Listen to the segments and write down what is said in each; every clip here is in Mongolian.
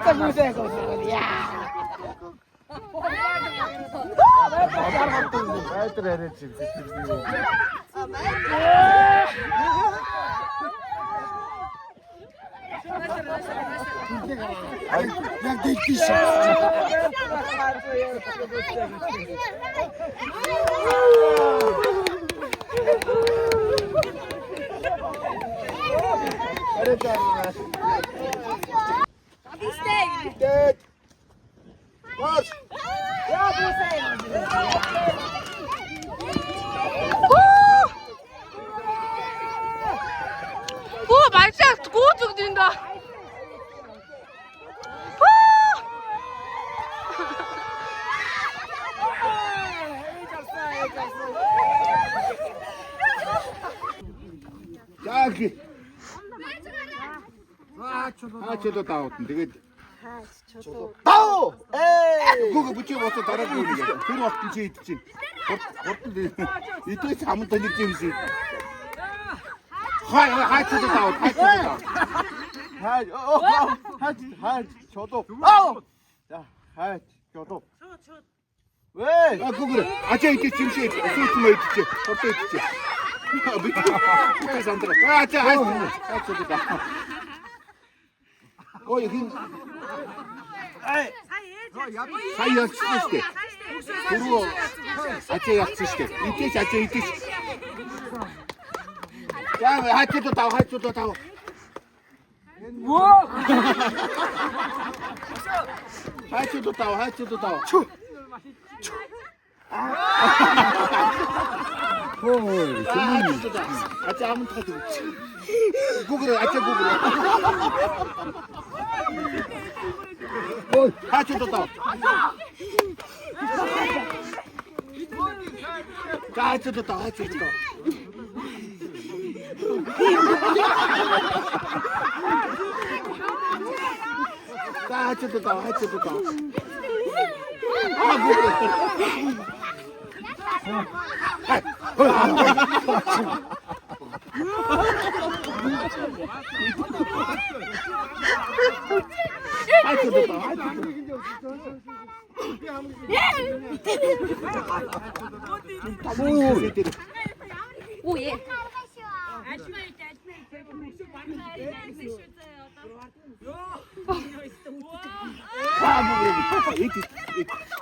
Ata busa ko. Ya. Айтар арай чи. Ай, яг дэлбиш. Stay. March. Ya busa. Оо мальчик гүү зүгдэнда. Яаги. Хаачлаа таавд. Тэгээд таа. Гүг бүчи босоо дараагүй нэг. Тэр болтон чи идчихин. Хурдан идэж хамт тань юм шиг. Хаачлаа таавд. Хаач чодоо. За хаач чодоо. Вэ? Гүгэр ачаа идэж чимшээ. Сүүч мэ идэж. Хурдан идэж. Сандра. Хаач. Ой, хин. Ай. Сая ялцсан шүү дээ. Түрүү ачаа ялцсан шүү дээ. Идэж ачаа идэж. За хаачлаа тав. Воо. Хаачлаа тав. Чу. Ой, ачаа амтгаад үү. Гүгэр. Ой, хаачлаа тав. Хаачлаа тав. 오 예.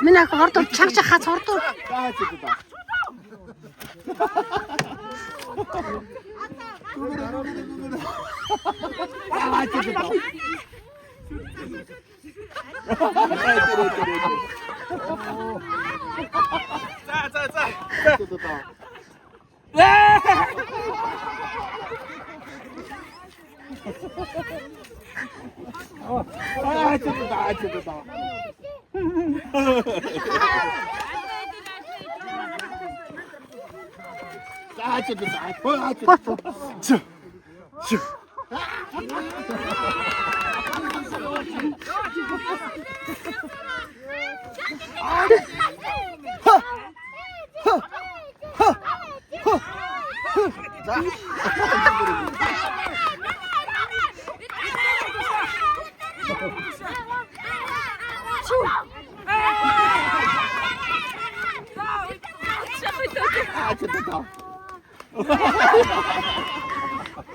Минь хордол чаг хаац хордол.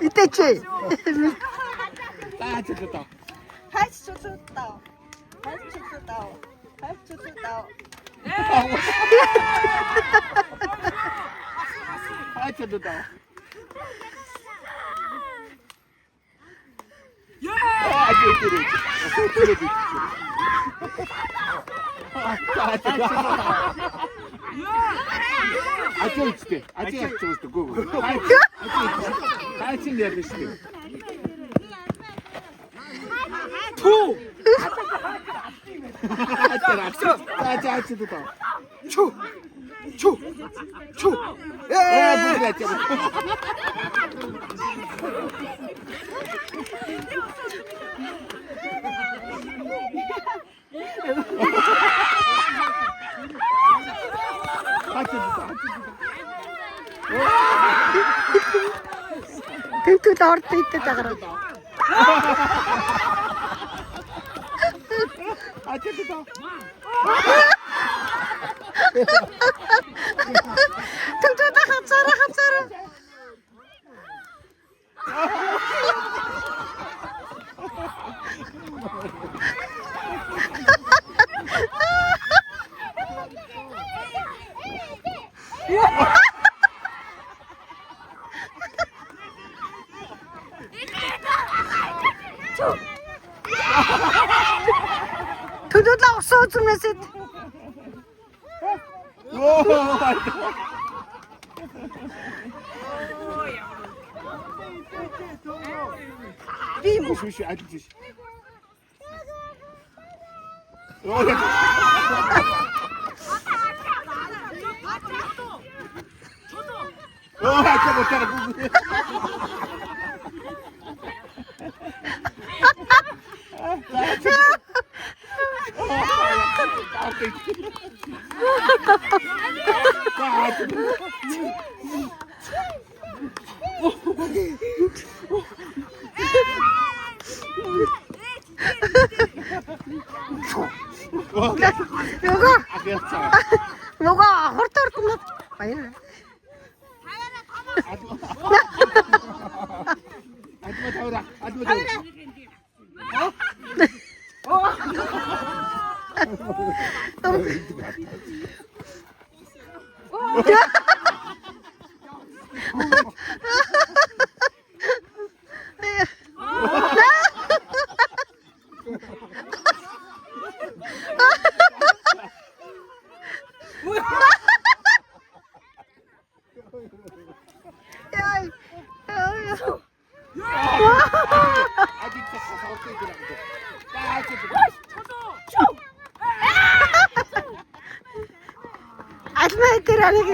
이때치. Tentu dah order itu tak kerana. ачаад таа. Тэнтэ хацаараа. Тэнтэ усууц юмэсэд. Би биш ажилч. 아까 못하라 구구. 요거 헐떡헐떡 아니네. 아줌마 잡아라. 아줌마 잡아라. 아줌마 들어가는 게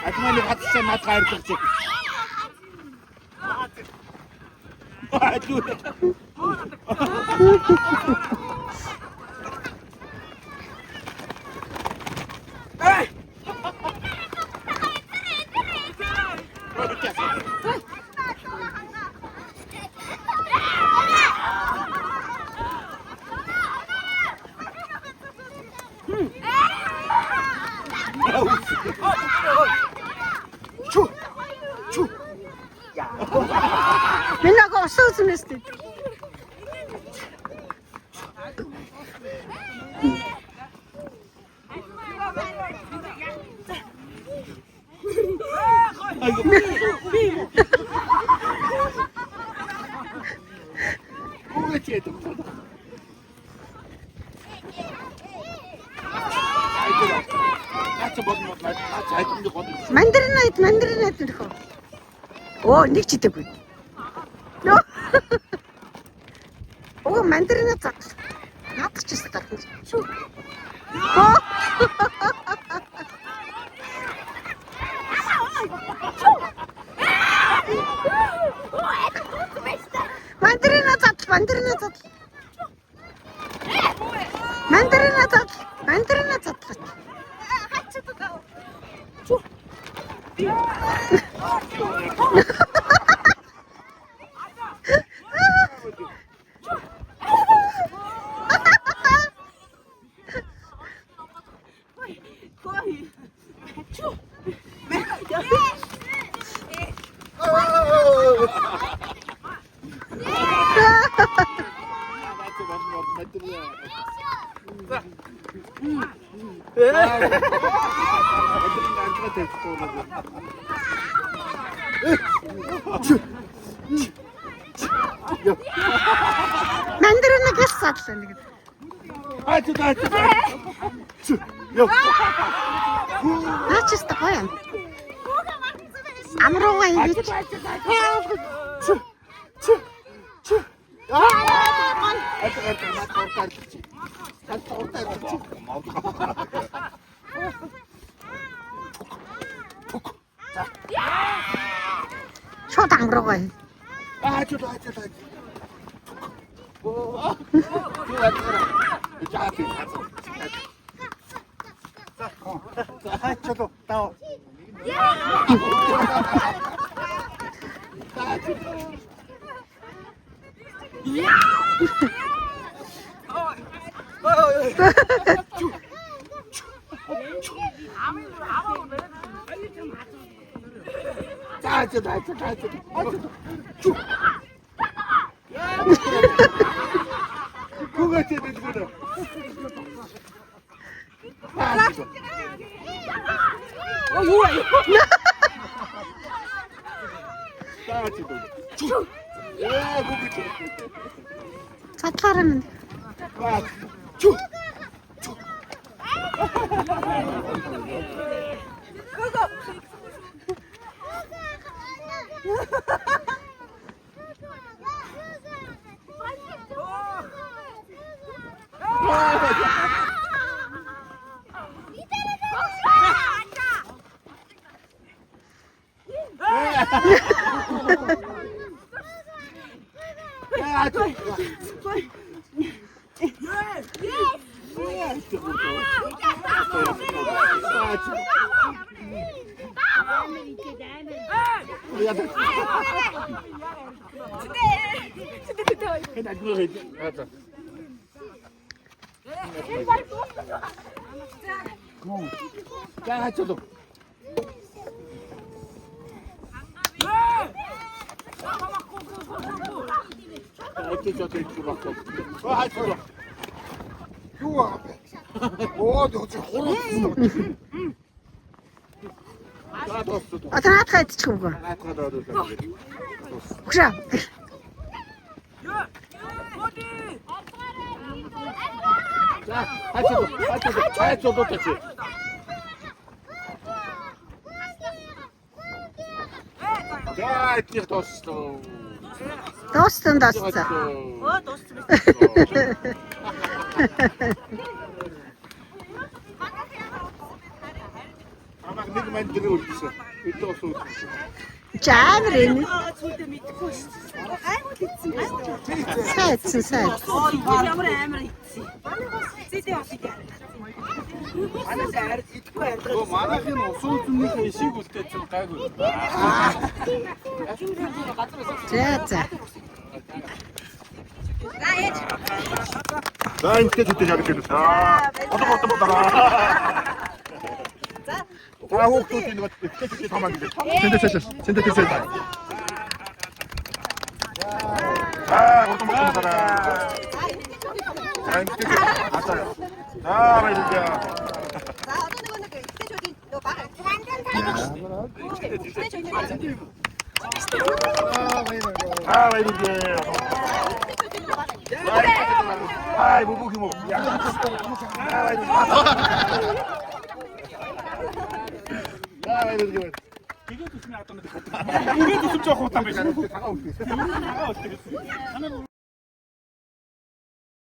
아줌마님 같이 맛 가르쳤지. 아주. 맨날 거 소스미스. 만들어놔 이거. 오, 닉치도 굿. 오, 만들어놨다. 나도 쳤다. 만들어놨다. Мандрын гэж садлаа нэг. Ачста гоё юм. Амруугаа ингэж. Шууд амруугаа. Садлаараа. Атраатгаа идчих үгүй. Хүшээ. Дууссан. Оо дууссан. Нэг мандрын үлдсэн. Ito суут. Жаамэр энэ. Зүйлдэ мэдхгүй шүү дээ. Гайгүй хэлсэн Сайдсан. байна. Ямар амар хэлсэн. Зэдээ бас идэв. Манай дээр идэхгүй амьдрал. Манайхын усан зүмний ишиг үлдээсэн гайгүй. За. За энэ тэтгэж яг гэдэг. Одоо. За хүүхдүүд энэ тэтгэж тамаа гэдэг. Сэнтэтэсээ.